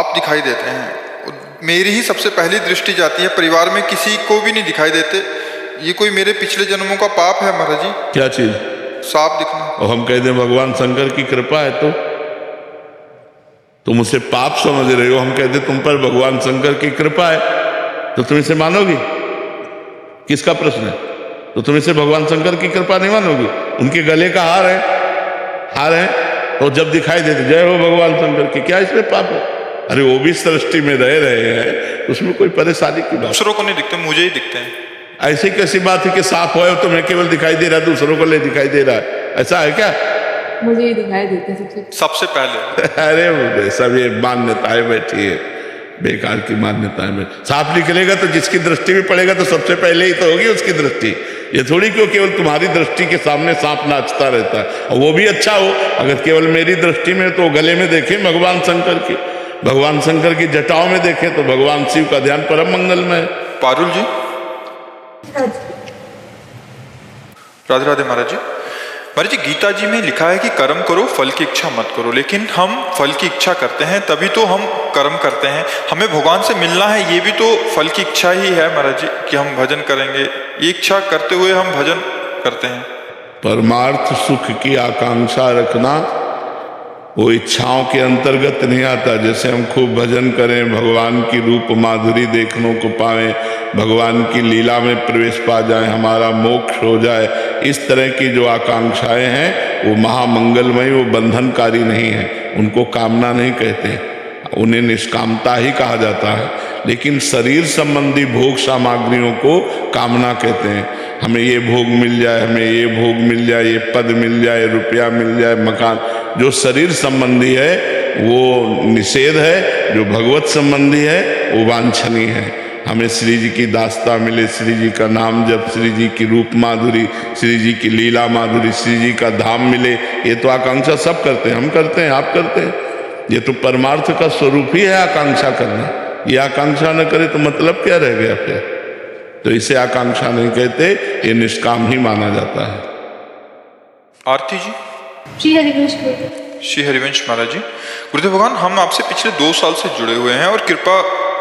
आप दिखाई देते हैं। मेरी ही सबसे पहली दृष्टि जाती है, परिवार में किसी को भी नहीं दिखाई देते। ये कोई मेरे पिछले जन्मों का पाप है महाराज जी? क्या चीज? सांप दिखना। और हम कह दें भगवान शंकर की कृपा है तो तुम उसे पाप समझ रहे हो, हम कहते तुम पर भगवान शंकर की कृपा है तो तुम इसे मानोगी? किसका प्रश्न है? तो तुम इसे भगवान शंकर की कृपा नहीं मानोगी? उनके गले का हार है तो जब दिखाई देते जय हो भगवान शंकर की, क्या इसमें पाप है? अरे वो भी सृष्टि में रह रहे हैं, उसमें कोई परेशानी की बात? दूसरों को नहीं दिखते, मुझे ही दिखते हैं। ऐसी कैसी बात है कि सांप हो तुम्हें केवल दिखाई दे रहा है, दूसरों को नहीं दिखाई दे रहा है? ऐसा है क्या? मुझे ही दिखाई देते सबसे पहले। अरे सब ये मान्यताएं बैठी है, बेकार की मान्यताएं बैठी। सांप निकलेगा तो जिसकी दृष्टि में पड़ेगा तो सबसे पहले ही तो होगी उसकी दृष्टि। ये थोड़ी क्यों केवल तुम्हारी दृष्टि के सामने सांप नाचता रहता है, और वो भी अच्छा हो। अगर केवल मेरी दृष्टि में तो गले में देखें भगवान शंकर की जटाओं में देखें तो भगवान शिव का ध्यान परम मंगलमय है। पारुल जी, राधे राधे महाराज जी। महाराज जी, गीता जी में लिखा है कि कर्म करो, फल की इच्छा मत करो, लेकिन हम फल की इच्छा करते हैं, तभी तो हम कर्म करते हैं। हमें भगवान से मिलना है, ये भी तो फल की इच्छा ही है महाराज जी, कि हम भजन करेंगे। ये इच्छा करते हुए हम भजन करते हैं। परमार्थ सुख की आकांक्षा रखना वो इच्छाओं के अंतर्गत नहीं आता। जैसे हम खूब भजन करें, भगवान की रूप माधुरी देखने को पाएं, भगवान की लीला में प्रवेश पा जाए, हमारा मोक्ष हो जाए, इस तरह की जो आकांक्षाएं हैं वो महामंगलमयी, वो बंधनकारी नहीं है। उनको कामना नहीं कहते, उन्हें निष्कामता ही कहा जाता है। लेकिन शरीर संबंधी भोग सामग्रियों को कामना कहते हैं। हमें ये भोग मिल जाए, हमें ये भोग मिल जाए, ये पद मिल जाए, रुपया मिल जाए, मकान। जो शरीर संबंधी है वो निषेध है, जो भगवत संबंधी है वो वांछनीय है। हमें श्री जी की दास्ता मिले, श्री जी का नाम जप, श्री जी की रूप माधुरी, श्री जी की लीला माधुरी, श्री जी का धाम मिले, ये तो आकांक्षा सब करते हैं। हम करते हैं, आप करते हैं। ये तो परमार्थ का स्वरूप ही है आकांक्षा करना। ये आकांक्षा न करे तो मतलब क्या रह गया फिर? तो इसे आकांक्षा नहीं कहते, ये निष्काम ही माना जाता है। आरती जी। श्री हरिवंश महाराज जी। गुरुदेव भगवान, हम आपसे पिछले 2 साल से जुड़े हुए हैं और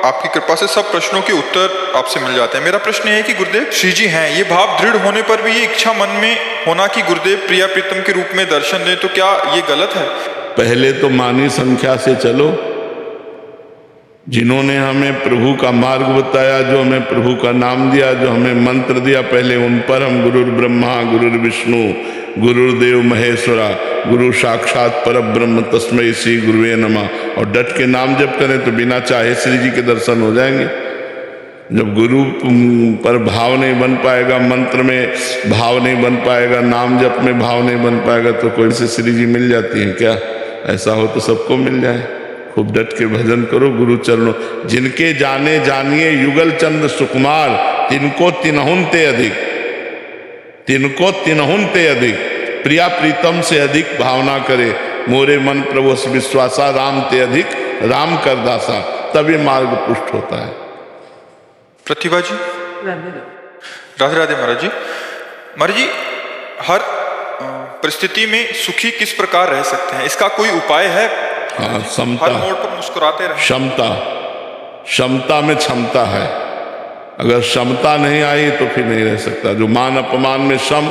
आपकी कृपा से सब प्रश्नों के उत्तर आपसे मिल जाते हैं। मेरा प्रश्न ये है कि गुरुदेव, श्री जी हैं, ये भाव दृढ़ होने पर भी ये इच्छा मन में होना कि गुरुदेव प्रिया प्रीतम के रूप में दर्शन दें, तो क्या ये गलत है? पहले तो मानी संख्या से चलो। जिन्होंने हमें प्रभु का मार्ग बताया, जो हमें प्रभु का नाम दिया, जो हमें मंत्र दिया, पहले उन पर हम गुरुर ब्रह्मा गुरुर विष्णु गुरुर्देव महेश्वरा गुरु साक्षात परब्रह्म तस्मै श्री गुरुवे नमः और डट के नाम जप करें तो बिना चाहे श्री जी के दर्शन हो जाएंगे। जब गुरु पर भाव नहीं बन पाएगा, मंत्र में भाव नहीं बन पाएगा, नाम जप में भाव नहीं बन पाएगा, तो कोई से श्री जी मिल जाती है क्या? ऐसा हो तो सबको मिल जाए। खूब डट के भजन करो गुरु चरणों। जिनके जाने जानिए युगल चंद सुकुमार, तिनको तिनहुनते अधिक, तिनको तिनहुनते अधिक, प्रिया प्रीतम से अधिक भावना करे। मोरे मन प्रभु विश्वासा, राम ते अधिक राम कर दासा, तब ये मार्ग पुष्ट होता है। प्रतिभा जी। राधे राधे महाराज जी। महाराज जी, हर परिस्थिति में सुखी किस प्रकार रह सकते हैं, इसका कोई उपाय है? हाँ, समता। हर मोड़ पर मुस्कुराते रहे। क्षमता में क्षमता है। अगर क्षमता नहीं आई तो फिर नहीं रह सकता। जो मान अपमान में सम,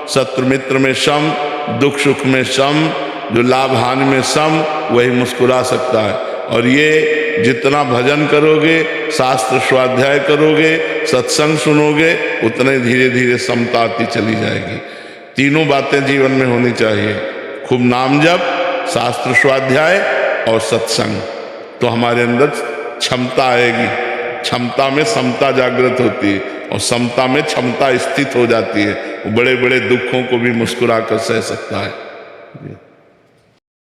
शत्रु मित्र में सम, दुख सुख में सम, जो लाभ हानि में सम, वही मुस्कुरा सकता है। और ये जितना भजन करोगे, शास्त्र स्वाध्याय करोगे, सत्संग सुनोगे, उतने धीरे धीरे समता आती चली जाएगी। तीनों बातें जीवन में होनी चाहिए, खूब नाम जप, शास्त्र स्वाध्याय और सत्संग, तो हमारे अंदर क्षमता आएगी। क्षमता में समता जागृत होती है और समता में क्षमता स्थित हो जाती है। वो बड़े बड़े दुखों को भी मुस्कुरा कर सह सकता है।